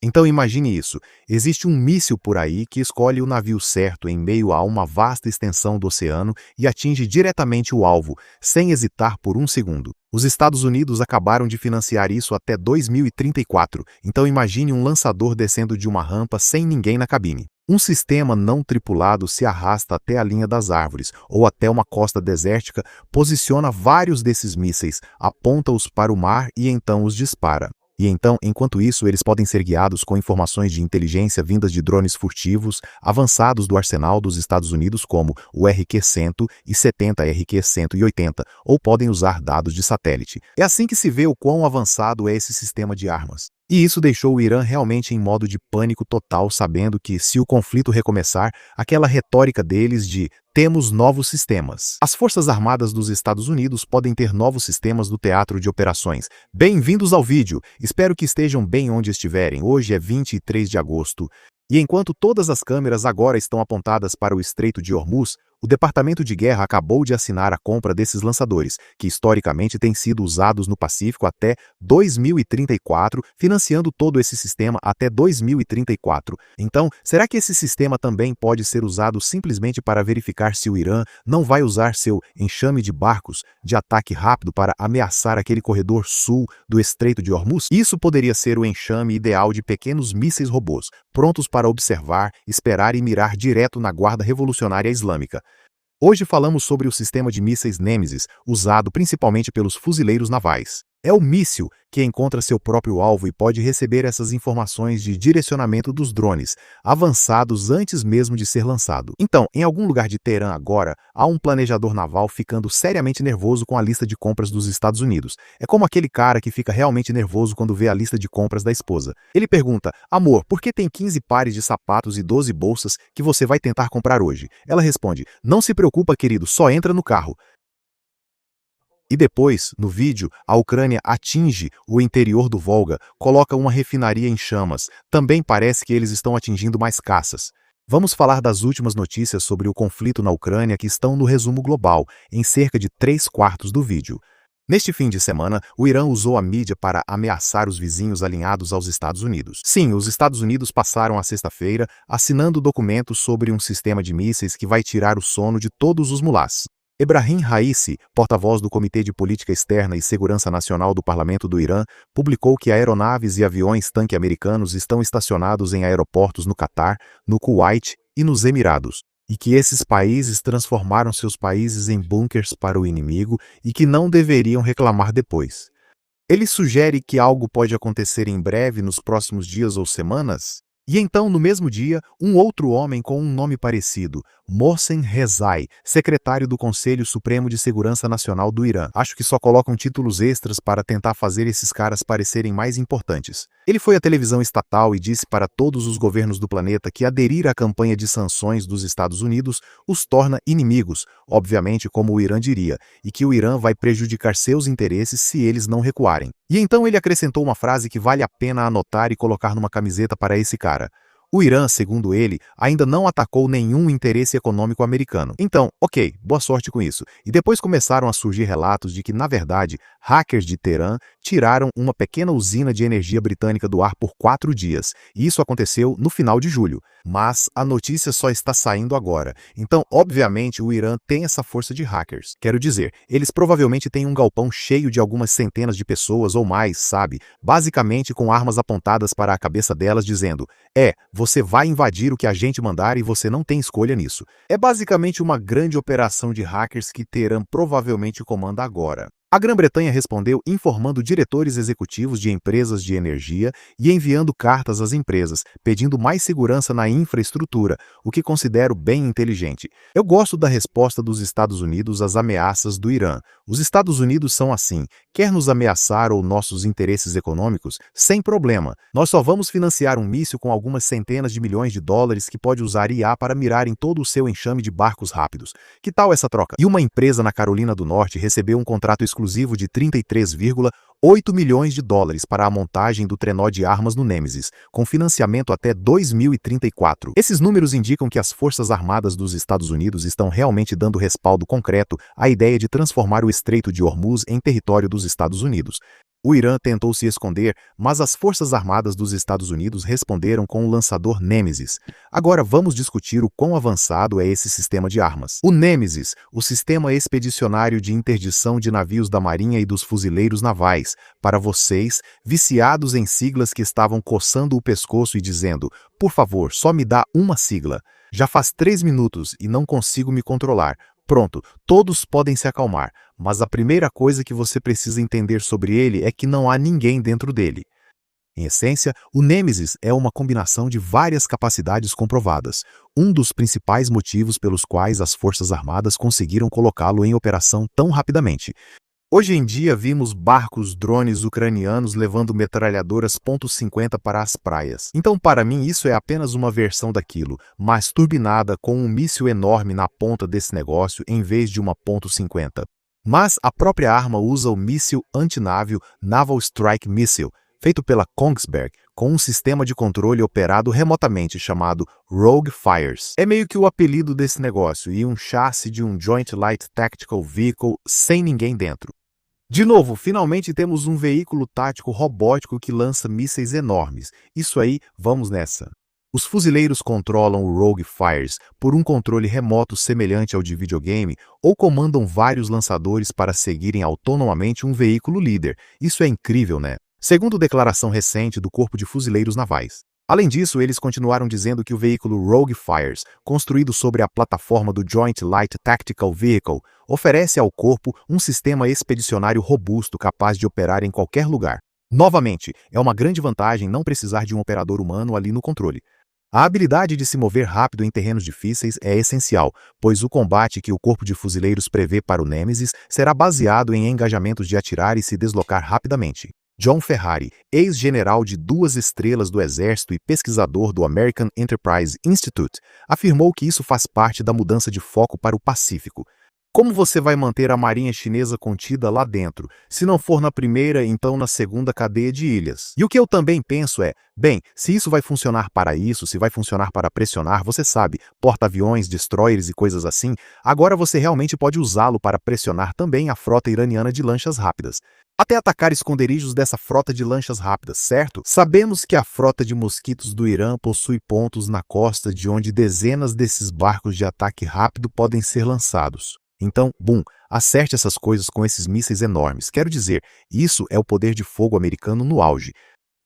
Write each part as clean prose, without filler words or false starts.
Então imagine isso, existe um míssil por aí que escolhe o navio certo em meio a uma vasta extensão do oceano e atinge diretamente o alvo, sem hesitar por um segundo. Os Estados Unidos acabaram de financiar isso até 2034, então imagine um lançador descendo de uma rampa sem ninguém na cabine. Um sistema não tripulado se arrasta até a linha das árvores ou até uma costa desértica, posiciona vários desses mísseis, aponta-os para o mar e então os dispara. E então, enquanto isso, eles podem ser guiados com informações de inteligência vindas de drones furtivos avançados do arsenal dos Estados Unidos, como o RQ-100 e 70 RQ-180, ou podem usar dados de satélite. É assim que se vê o quão avançado é esse sistema de armas. E isso deixou o Irã realmente em modo de pânico total, sabendo que, se o conflito recomeçar, aquela retórica deles de "temos novos sistemas". As Forças Armadas dos Estados Unidos podem ter novos sistemas do teatro de operações. Bem-vindos ao vídeo! Espero que estejam bem onde estiverem. Hoje é 23 de agosto. E enquanto todas as câmeras agora estão apontadas para o Estreito de Hormuz, o Departamento de Guerra acabou de assinar a compra desses lançadores, que historicamente têm sido usados no Pacífico até 2034, financiando todo esse sistema até 2034. Então, será que esse sistema também pode ser usado simplesmente para verificar se o Irã não vai usar seu enxame de barcos de ataque rápido para ameaçar aquele corredor sul do Estreito de Hormuz? Isso poderia ser o enxame ideal de pequenos mísseis robôs, prontos para observar, esperar e mirar direto na Guarda Revolucionária Islâmica. Hoje falamos sobre o sistema de mísseis Nêmesis, usado principalmente pelos fuzileiros navais. É o míssil que encontra seu próprio alvo e pode receber essas informações de direcionamento dos drones, avançados antes mesmo de ser lançado. Então, em algum lugar de Teherã agora, há um planejador naval ficando seriamente nervoso com a lista de compras dos Estados Unidos. É como aquele cara que fica realmente nervoso quando vê a lista de compras da esposa. Ele pergunta: "Amor, por que tem 15 pares de sapatos e 12 bolsas que você vai tentar comprar hoje?" Ela responde: "Não se preocupa, querido, só entra no carro." E depois, no vídeo, a Ucrânia atinge o interior do Volga, coloca uma refinaria em chamas. Também parece que eles estão atingindo mais caças. Vamos falar das últimas notícias sobre o conflito na Ucrânia que estão no resumo global, em cerca de 3/4 do vídeo. Neste fim de semana, o Irã usou a mídia para ameaçar os vizinhos alinhados aos Estados Unidos. Sim, os Estados Unidos passaram a sexta-feira assinando documentos sobre um sistema de mísseis que vai tirar o sono de todos os mulás. Ebrahim Raisi, porta-voz do Comitê de Política Externa e Segurança Nacional do Parlamento do Irã, publicou que aeronaves e aviões-tanque americanos estão estacionados em aeroportos no Catar, no Kuwait e nos Emirados, e que esses países transformaram seus países em bunkers para o inimigo e que não deveriam reclamar depois. Ele sugere que algo pode acontecer em breve nos próximos dias ou semanas? E então, no mesmo dia, um outro homem com um nome parecido, Mohsen Rezai, secretário do Conselho Supremo de Segurança Nacional do Irã. Acho que só colocam títulos extras para tentar fazer esses caras parecerem mais importantes. Ele foi à televisão estatal e disse para todos os governos do planeta que aderir à campanha de sanções dos Estados Unidos os torna inimigos, obviamente como o Irã diria, e que o Irã vai prejudicar seus interesses se eles não recuarem. E então ele acrescentou uma frase que vale a pena anotar e colocar numa camiseta para esse cara. O Irã, segundo ele, ainda não atacou nenhum interesse econômico americano. Então, ok, boa sorte com isso. E depois começaram a surgir relatos de que, na verdade, hackers de Teherã tiraram uma pequena usina de energia britânica do ar por 4 dias. E isso aconteceu no final de julho. Mas a notícia só está saindo agora. Então, obviamente, o Irã tem essa força de hackers. Quero dizer, eles provavelmente têm um galpão cheio de algumas centenas de pessoas ou mais, sabe? Basicamente com armas apontadas para a cabeça delas dizendo: você vai invadir o que a gente mandar e você não tem escolha nisso. É basicamente uma grande operação de hackers que Teherã provavelmente comanda agora. A Grã-Bretanha respondeu informando diretores executivos de empresas de energia e enviando cartas às empresas, pedindo mais segurança na infraestrutura, o que considero bem inteligente. Eu gosto da resposta dos Estados Unidos às ameaças do Irã. Os Estados Unidos são assim: quer nos ameaçar ou nossos interesses econômicos? Sem problema. Nós só vamos financiar um míssil com algumas centenas de milhões de dólares que pode usar IA para mirar em todo o seu enxame de barcos rápidos. Que tal essa troca? E uma empresa na Carolina do Norte recebeu um contrato exclusivo de 33,8 milhões de dólares para a montagem do trenó de armas no Nêmesis, com financiamento até 2034. Esses números indicam que as Forças Armadas dos Estados Unidos estão realmente dando respaldo concreto à ideia de transformar o Estreito de Hormuz em território dos Estados Unidos. O Irã tentou se esconder, mas as Forças Armadas dos Estados Unidos responderam com o lançador Nemesis. Agora vamos discutir o quão avançado é esse sistema de armas. O Nemesis, o sistema expedicionário de interdição de navios da Marinha e dos fuzileiros navais. Para vocês, viciados em siglas que estavam coçando o pescoço e dizendo, por favor, só me dá uma sigla. Já faz 3 minutos e não consigo me controlar. Pronto, todos podem se acalmar, mas a primeira coisa que você precisa entender sobre ele é que não há ninguém dentro dele. Em essência, o Nemesis é uma combinação de várias capacidades comprovadas, um dos principais motivos pelos quais as Forças Armadas conseguiram colocá-lo em operação tão rapidamente. Hoje em dia vimos barcos drones ucranianos levando metralhadoras .50 para as praias. Então para mim isso é apenas uma versão daquilo, mas turbinada com um míssil enorme na ponta desse negócio em vez de uma .50. Mas a própria arma usa o míssil antinávio Naval Strike Missile, feito pela Kongsberg, com um sistema de controle operado remotamente chamado Rogue Fires. É meio que o apelido desse negócio e um chassi de um Joint Light Tactical Vehicle sem ninguém dentro. De novo, finalmente temos um veículo tático robótico que lança mísseis enormes. Isso aí, vamos nessa. Os fuzileiros controlam o Rogue Fires por um controle remoto semelhante ao de videogame ou comandam vários lançadores para seguirem autonomamente um veículo líder. Isso é incrível, né? Segundo declaração recente do Corpo de Fuzileiros Navais. Além disso, eles continuaram dizendo que o veículo Rogue Fires, construído sobre a plataforma do Joint Light Tactical Vehicle, oferece ao corpo um sistema expedicionário robusto capaz de operar em qualquer lugar. Novamente, é uma grande vantagem não precisar de um operador humano ali no controle. A habilidade de se mover rápido em terrenos difíceis é essencial, pois o combate que o Corpo de Fuzileiros prevê para o Nemesis será baseado em engajamentos de atirar e se deslocar rapidamente. John Ferrari, ex-general de 2 estrelas do Exército e pesquisador do American Enterprise Institute, afirmou que isso faz parte da mudança de foco para o Pacífico. Como você vai manter a marinha chinesa contida lá dentro? Se não for na primeira, então na segunda cadeia de ilhas. E o que eu também penso é, bem, se isso vai funcionar para isso, se vai funcionar para pressionar, você sabe, porta-aviões, destroyers e coisas assim, agora você realmente pode usá-lo para pressionar também a frota iraniana de lanchas rápidas. Até atacar esconderijos dessa frota de lanchas rápidas, certo? Sabemos que a frota de mosquitos do Irã possui pontos na costa de onde dezenas desses barcos de ataque rápido podem ser lançados. Então, acerte essas coisas com esses mísseis enormes. Quero dizer, isso é o poder de fogo americano no auge.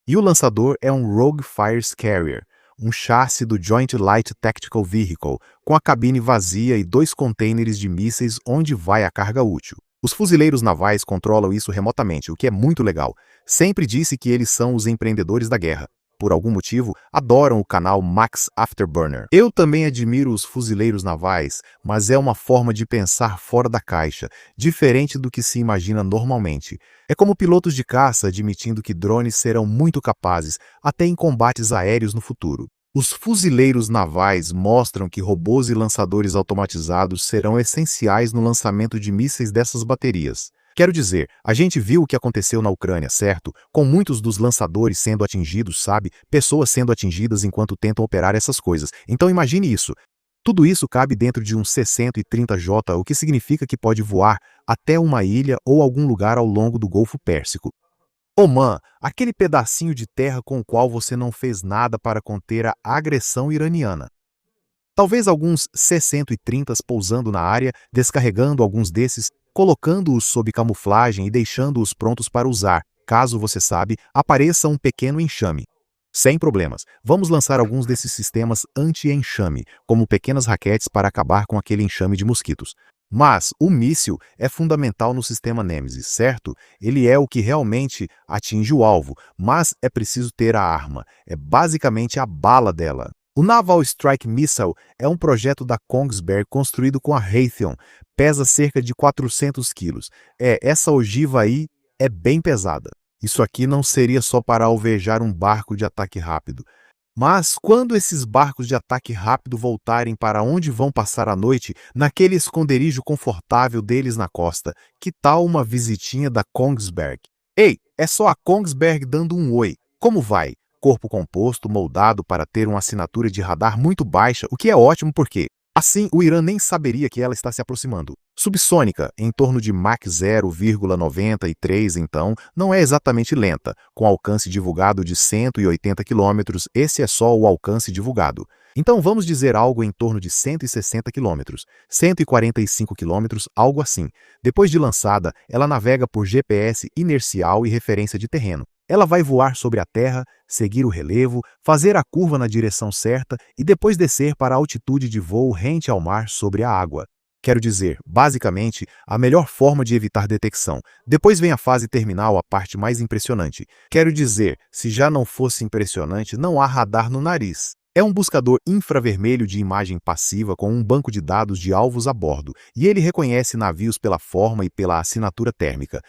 E o lançador é um Rogue Fires Carrier, um chassi do Joint Light Tactical Vehicle, com a cabine vazia e 2 containers de mísseis onde vai a carga útil. Os fuzileiros navais controlam isso remotamente, o que é muito legal. Sempre disse que eles são os empreendedores da guerra. Por algum motivo, adoram o canal Max Afterburner. Eu também admiro os fuzileiros navais, mas é uma forma de pensar fora da caixa, diferente do que se imagina normalmente. É como pilotos de caça admitindo que drones serão muito capazes, até em combates aéreos no futuro. Os fuzileiros navais mostram que robôs e lançadores automatizados serão essenciais no lançamento de mísseis dessas baterias. Quero dizer, a gente viu o que aconteceu na Ucrânia, certo? Com muitos dos lançadores sendo atingidos, sabe? Pessoas sendo atingidas enquanto tentam operar essas coisas. Então imagine isso. Tudo isso cabe dentro de um C-130J, o que significa que pode voar até uma ilha ou algum lugar ao longo do Golfo Pérsico. Oman, aquele pedacinho de terra com o qual você não fez nada para conter a agressão iraniana. Talvez alguns C-130s pousando na área, descarregando alguns desses, colocando-os sob camuflagem e deixando-os prontos para usar, caso você sabe, apareça um pequeno enxame. Sem problemas, vamos lançar alguns desses sistemas anti-enxame, como pequenas raquetes para acabar com aquele enxame de mosquitos. Mas o míssil é fundamental no sistema Nemesis, certo? Ele é o que realmente atinge o alvo, mas é preciso ter a arma. É basicamente a bala dela. O Naval Strike Missile é um projeto da Kongsberg construído com a Raytheon. Pesa cerca de 400 quilos. Essa ogiva aí é bem pesada. Isso aqui não seria só para alvejar um barco de ataque rápido. Mas quando esses barcos de ataque rápido voltarem para onde vão passar a noite, naquele esconderijo confortável deles na costa, que tal uma visitinha da Kongsberg? Ei, é só a Kongsberg dando um oi. Como vai? Corpo composto, moldado para ter uma assinatura de radar muito baixa, o que é ótimo porque a Assim, o Irã nem saberia que ela está se aproximando. Subsônica, em torno de Mach 0,93, então, não é exatamente lenta, com alcance divulgado de 180 km, esse é só o alcance divulgado. Então vamos dizer algo em torno de 160 km, 145 km, algo assim. Depois de lançada, ela navega por GPS inercial e referência de terreno. Ela vai voar sobre a Terra, seguir o relevo, fazer a curva na direção certa e depois descer para a altitude de voo rente ao mar sobre a água. Quero dizer, basicamente, a melhor forma de evitar detecção. Depois vem a fase terminal, a parte mais impressionante. Quero dizer, se já não fosse impressionante, não há radar no nariz. É um buscador infravermelho de imagem passiva com um banco de dados de alvos a bordo, e ele reconhece navios pela forma e pela assinatura térmica.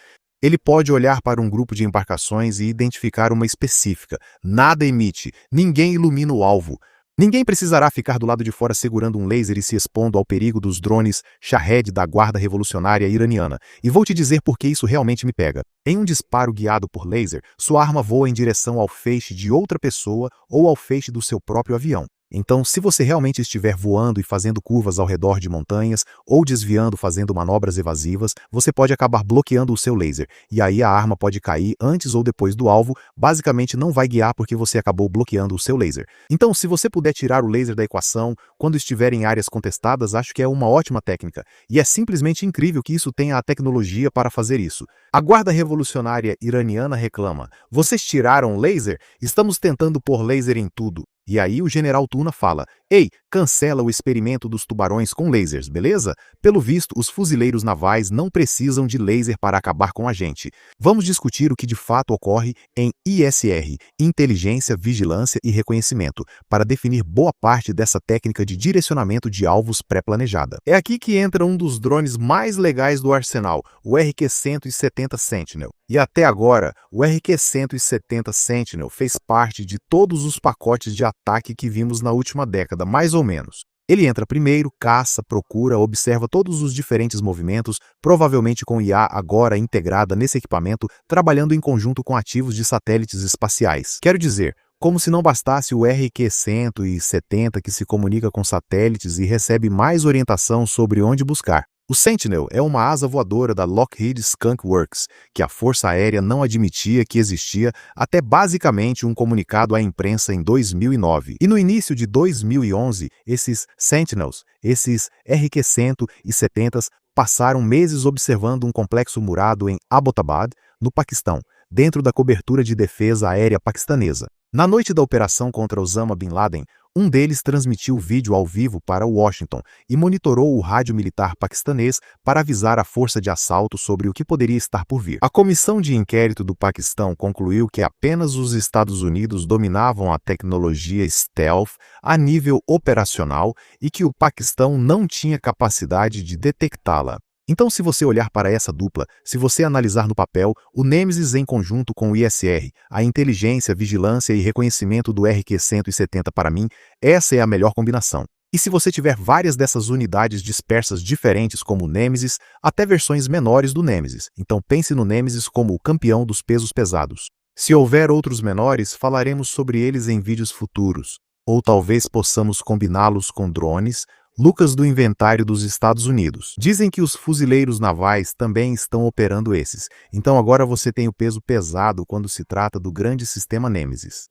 Ele pode olhar para um grupo de embarcações e identificar uma específica. Nada emite, ninguém ilumina o alvo. Ninguém precisará ficar do lado de fora segurando um laser e se expondo ao perigo dos drones Shahed da Guarda Revolucionária Iraniana. E vou te dizer por que isso realmente me pega. Em um disparo guiado por laser, sua arma voa em direção ao feixe de outra pessoa ou ao feixe do seu próprio avião. Então, se você realmente estiver voando e fazendo curvas ao redor de montanhas ou desviando fazendo manobras evasivas, você pode acabar bloqueando o seu laser, e aí a arma pode cair antes ou depois do alvo, basicamente não vai guiar porque você acabou bloqueando o seu laser. Então, se você puder tirar o laser da equação quando estiver em áreas contestadas, acho que é uma ótima técnica, e é simplesmente incrível que isso tenha a tecnologia para fazer isso. A Guarda Revolucionária Iraniana reclama: vocês tiraram o laser? Estamos tentando pôr laser em tudo. E aí o general Tuna fala: ei, cancela o experimento dos tubarões com lasers, beleza? Pelo visto, os fuzileiros navais não precisam de laser para acabar com a gente. Vamos discutir o que de fato ocorre em ISR, Inteligência, Vigilância e Reconhecimento, para definir boa parte dessa técnica de direcionamento de alvos pré-planejada. É aqui que entra um dos drones mais legais do arsenal, o RQ-170 Sentinel. E até agora, o RQ-170 Sentinel fez parte de todos os pacotes de ataque que vimos na última década, mais ou menos. Ele entra primeiro, caça, procura, observa todos os diferentes movimentos, provavelmente com IA agora integrada nesse equipamento, trabalhando em conjunto com ativos de satélites espaciais. Quero dizer, como se não bastasse o RQ-170 que se comunica com satélites e recebe mais orientação sobre onde buscar. O Sentinel é uma asa voadora da Lockheed Skunk Works, que a Força Aérea não admitia que existia até basicamente um comunicado à imprensa em 2009. E no início de 2011, esses Sentinels, esses RQ-170s, passaram meses observando um complexo murado em Abbottabad, no Paquistão, dentro da cobertura de defesa aérea paquistanesa. Na noite da operação contra Osama Bin Laden, um deles transmitiu vídeo ao vivo para Washington e monitorou o rádio militar paquistanês para avisar a força de assalto sobre o que poderia estar por vir. A comissão de inquérito do Paquistão concluiu que apenas os Estados Unidos dominavam a tecnologia stealth a nível operacional e que o Paquistão não tinha capacidade de detectá-la. Então, se você olhar para essa dupla, se você analisar no papel, o Nemesis em conjunto com o ISR, a inteligência, vigilância e reconhecimento do RQ-170 para mim, essa é a melhor combinação. E se você tiver várias dessas unidades dispersas diferentes como o Nemesis, até versões menores do Nemesis, então pense no Nemesis como o campeão dos pesos pesados. Se houver outros menores, falaremos sobre eles em vídeos futuros, ou talvez possamos combiná-los com drones, Lucas do inventário dos Estados Unidos. Dizem que os fuzileiros navais também estão operando esses, então agora você tem o peso pesado quando se trata do grande sistema Nemesis.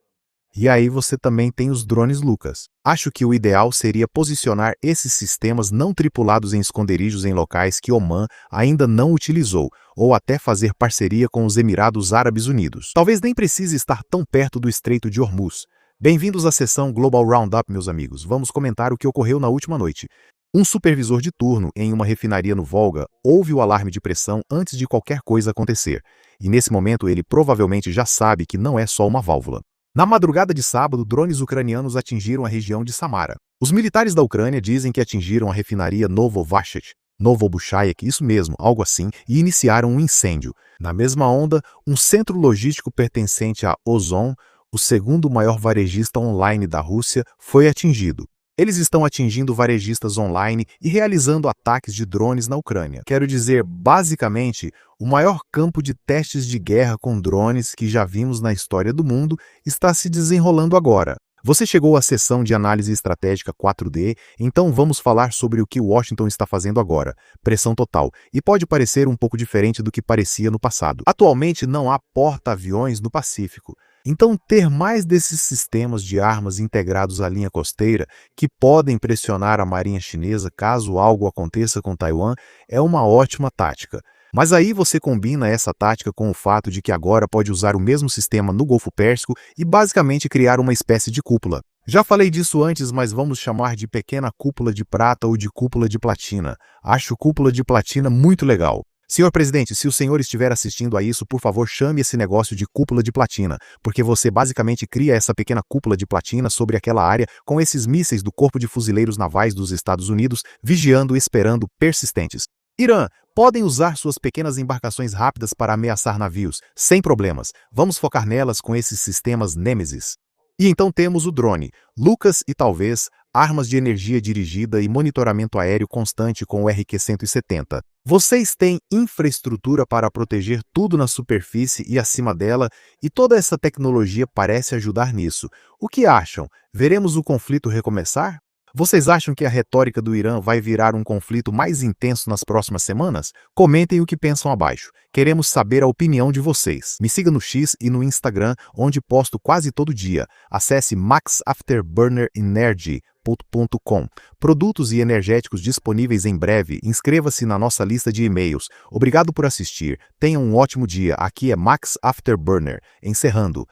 E aí você também tem os drones Lucas. Acho que o ideal seria posicionar esses sistemas não tripulados em esconderijos em locais que Oman ainda não utilizou, ou até fazer parceria com os Emirados Árabes Unidos. Talvez nem precise estar tão perto do Estreito de Hormuz. Bem-vindos à sessão Global Roundup, meus amigos. Vamos comentar o que ocorreu na última noite. Um supervisor de turno em uma refinaria no Volga ouve o alarme de pressão antes de qualquer coisa acontecer. E nesse momento ele provavelmente já sabe que não é só uma válvula. Na madrugada de sábado, drones ucranianos atingiram a região de Samara. Os militares da Ucrânia dizem que atingiram a refinaria Novobuchayek, isso mesmo, algo assim, e iniciaram um incêndio. Na mesma onda, um centro logístico pertencente a Ozon, o segundo maior varejista online da Rússia, foi atingido. Eles estão atingindo varejistas online e realizando ataques de drones na Ucrânia. Quero dizer, basicamente, o maior campo de testes de guerra com drones que já vimos na história do mundo está se desenrolando agora. Você chegou à sessão de análise estratégica 4D, então vamos falar sobre o que Washington está fazendo agora. Pressão total. E pode parecer um pouco diferente do que parecia no passado. Atualmente não há porta-aviões no Pacífico. Então, ter mais desses sistemas de armas integrados à linha costeira, que podem pressionar a marinha chinesa caso algo aconteça com Taiwan, é uma ótima tática. Mas aí você combina essa tática com o fato de que agora pode usar o mesmo sistema no Golfo Pérsico e basicamente criar uma espécie de cúpula. Já falei disso antes, mas vamos chamar de pequena cúpula de prata ou de cúpula de platina. Acho cúpula de platina muito legal. Senhor presidente, se o senhor estiver assistindo a isso, por favor, chame esse negócio de cúpula de platina, porque você basicamente cria essa pequena cúpula de platina sobre aquela área com esses mísseis do Corpo de Fuzileiros Navais dos Estados Unidos vigiando e esperando persistentes. Irã, podem usar suas pequenas embarcações rápidas para ameaçar navios, sem problemas. Vamos focar nelas com esses sistemas Nêmesis. E então temos o drone, Lucas e talvez armas de energia dirigida e monitoramento aéreo constante com o RQ-170. Vocês têm infraestrutura para proteger tudo na superfície e acima dela, e toda essa tecnologia parece ajudar nisso. O que acham? Veremos o conflito recomeçar? Vocês acham que a retórica do Irã vai virar um conflito mais intenso nas próximas semanas? Comentem o que pensam abaixo. Queremos saber a opinião de vocês. Me siga no X e no Instagram, onde posto quase todo dia. Acesse maxafterburnerenergy.com. Produtos e energéticos disponíveis em breve. Inscreva-se na nossa lista de e-mails. Obrigado por assistir. Tenha um ótimo dia. Aqui é Max Afterburner. Encerrando.